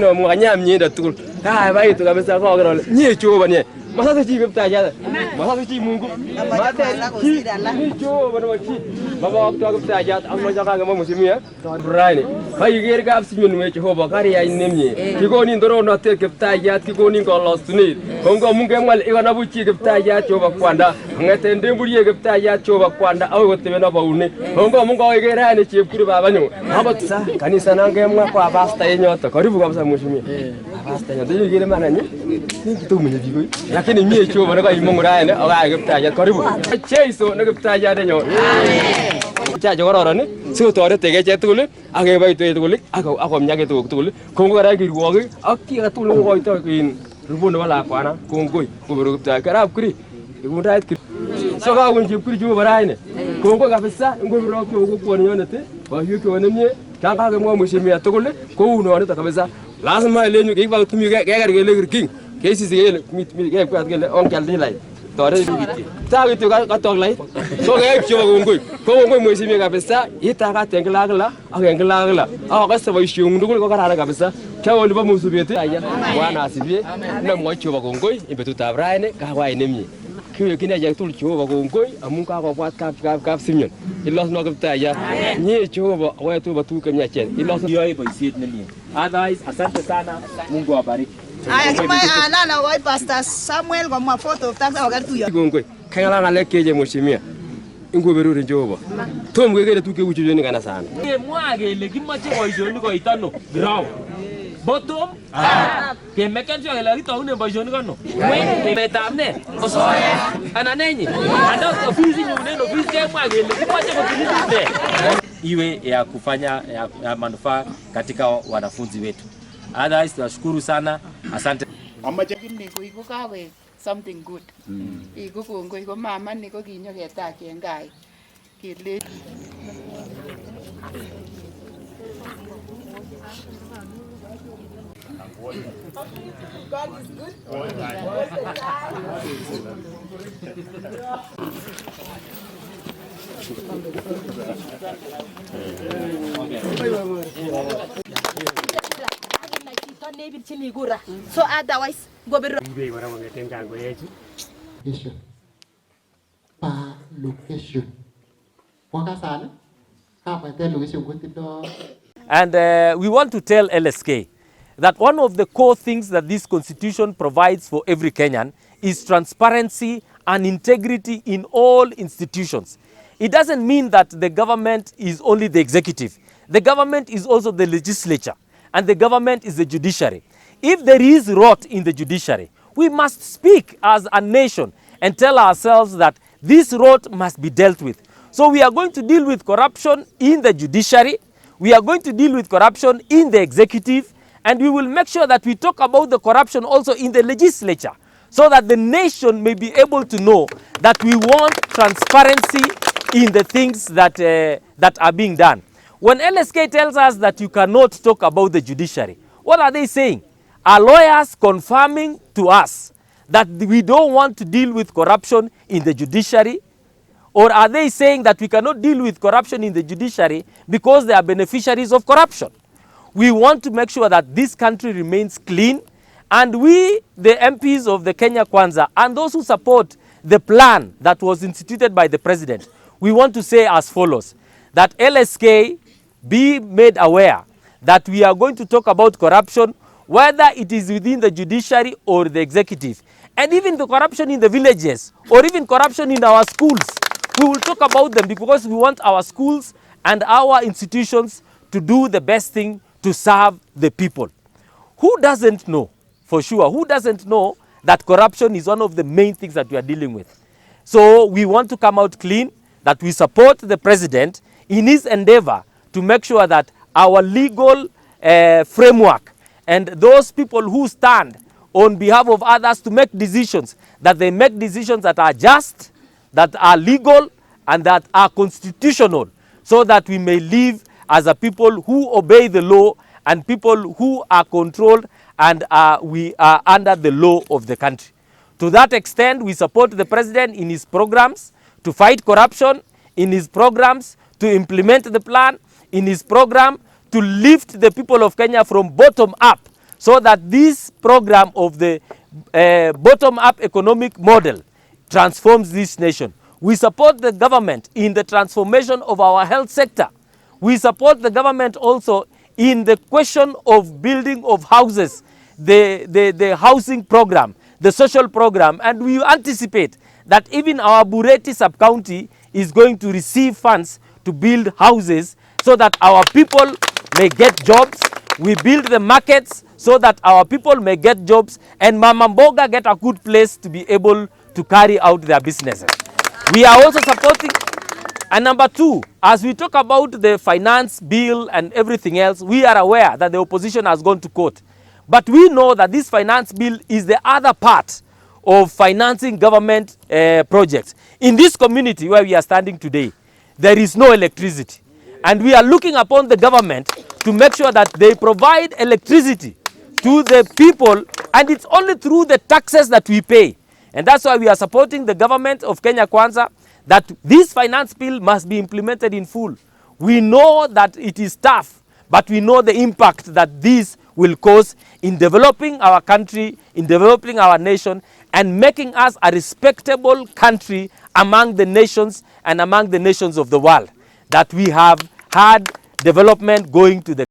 No mwanya mnyenda tukul. Hai bai tu kabisa kwa gero. Nye choba nye. Masa tu chi kapta ja. Masa tu chi Mungu. Mata chi ni choba no chi. Baba waktu kapta ja amma jaka ga muslimia. Brani. Hai ger ga absimin me choba kari ya nemye. Ki ko ni ndoro no te kapta ja ki ko ni ko lostuni. Kongo munge mal igana bu chi kapta ja choba kwanda. Ngate ndemburi kapta ja choba kwanda au wote na baune. Kongo mungo ger ha ni chi kuri baba nyo. Habatsa kanisa nange mwa kwa basta yenyota. Karibu kabisa mheshimiwa. Basta nyo ndio gile mana ni kitu mwenye bigo. Lakini mie cho bana kwa imongora ene aga gipta ja karibu. Cheiso na gipta ja de nyo. Amen. Cha jo ro ne. Su tore tege che tule age bai to tule ako ako mnyage to tule. Kongo ra ki ruoge akki ga tule ko to kin. Rubono wala kwana kongoi ko bero gipta karab kuri. Igunda it so ga wonji kuri jo bara ene. Kongo kabisa ngobi ro ko ko nyo ne te. Ba yu ko ne mie kanga ga mo mheshimiwa tule ko uno ne kabisa. Lazima ile nyu kiba tumi ga le king kesi zile mi ga kwa gele on kal ni lai tore ta gitu ka tok lai so ga cho ngoi ko ngoi mheshimiwa kabisa ita ka tengla gla agengla gla ka sabai shung ndugul ko karara kabisa kawo liba musubete aya bwana asibie na mo cho ngoi imbetu tabraine ka wa inemye kiyo kina ja tul cho ngoi amun ka ko kwat kap simyon ilos no kapta ya ni cho wa tu batu kanya chen ilos yo boisit nini otherwise asante sana Mungu awabariki. Aya kama ana wa Pastor Samuel kwa mafoto tata wakati tu ngoi kangala ngale keje mheshimiwa ingo berure Jehova tom gwegere tuke uchujo ni kana sana mwage le kimache boisioni ko itano ground bottom ke meken sio le rito une boisioni kono we metamne osoya ana nenyi anda ofisi nyune ofisi ya mwage le kimache kutilinde iwe ya kufanya ya manufaa katika wanafunzi wetu. Otherwise tunashukuru sana, asante. Amachakini ko kawe something good. Iko kongo iko mama ni ko kinyo ketaki engai. Kile God is good. All the time. So otherwise go be location. And we want to tell LSK that one of the core things that this constitution provides for every Kenyan is transparency and integrity in all institutions. It doesn't mean that the government is only the executive. The government is also the legislature, and the government is the judiciary. If there is rot in the judiciary, we must speak as a nation and tell ourselves that this rot must be dealt with. So we are going to deal with corruption in the judiciary, we are going to deal with corruption in the executive, and we will make sure that we talk about the corruption also in the legislature, so that the nation may be able to know that we want transparency in the things that, that are being done. When LSK tells us that you cannot talk about the judiciary, what are they saying? Are lawyers confirming to us that we don't want to deal with corruption in the judiciary? Or are they saying that we cannot deal with corruption in the judiciary because they are beneficiaries of corruption? We want to make sure that this country remains clean, and we, the MPs of the Kenya Kwanza, and those who support the plan that was instituted by the president, we want to say as follows, that LSK be made aware that we are going to talk about corruption, whether it is within the judiciary or the executive, and even the corruption in the villages, or even corruption in our schools. We will talk about them because we want our schools and our institutions to do the best thing to serve the people. Who doesn't know, for sure, who doesn't know that corruption is one of the main things that we are dealing with? So we want to come out clean, that we support the president in his endeavor to make sure that our legal framework and those people who stand on behalf of others to make decisions, that they make decisions that are just, that are legal, and that are constitutional, so that we may live as a people who obey the law and people who are controlled and we are under the law of the country. To that extent, we support the president in his programs to fight corruption, in his programs to implement the plan, in his program to lift the people of Kenya from bottom up, so that this program of the bottom-up economic model transforms this nation. We support the government in the transformation of our health sector. We support the government also in the question of building of houses, the housing program, the social program, and we anticipate that even our Bureti sub-county is going to receive funds to build houses so that our people may get jobs. We build the markets so that our people may get jobs, and Mama Mboga get a good place to be able to carry out their businesses. We are also supporting, and number two, as we talk about the finance bill and everything else, we are aware that the opposition has gone to court. But we know that this finance bill is the other part of financing government projects. In this community where we are standing today, there is no electricity. And we are looking upon the government to make sure that they provide electricity to the people, and it's only through the taxes that we pay. And that's why we are supporting the government of Kenya Kwanza that this finance bill must be implemented in full. We know that it is tough, but we know the impact that this will cause in developing our country, in developing our nation, and making us a respectable country among the nations and among the nations of the world. That we have had development going to the